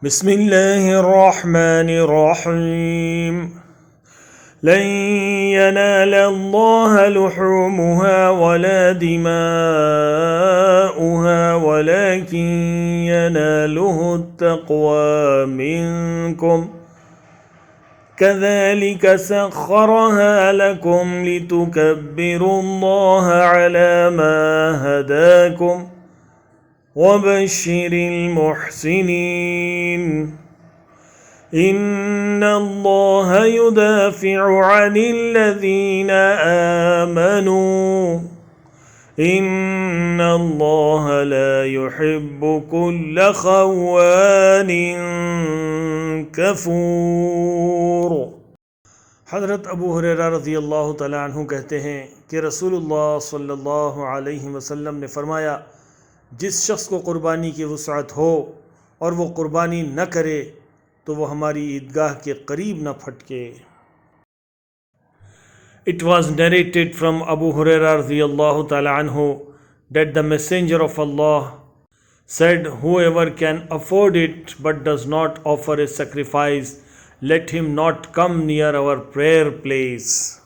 بسم الله الرحمن الرحيم لن ينال الله لحومها ولا دماؤها ولكن يناله التقوى منكم كذلك سخرها لكم لتكبروا الله على ما هداكم وبشر المحسنين إن الله يدافع عن الذين آمنوا إن الله لا يحب كل خوان كفور. حضرت ابو हुरैरा रज़ी अल्लाह तआला अन्हु कहते हैं कि रसूलुल्लाह सल्लल्लाहु अलैहि वसल्लम ने फरमाया, जिस शख्स को क़ुरबानी की वुसअत हो और वो क़ुरबानी न करे तो वो हमारी ईदगाह के करीब न फटके. It was narrated from Abu Huraira radiyallahu ta'ala anhu that the Messenger of Allah said, whoever can afford it but does not offer a sacrifice, let him not come near our prayer place.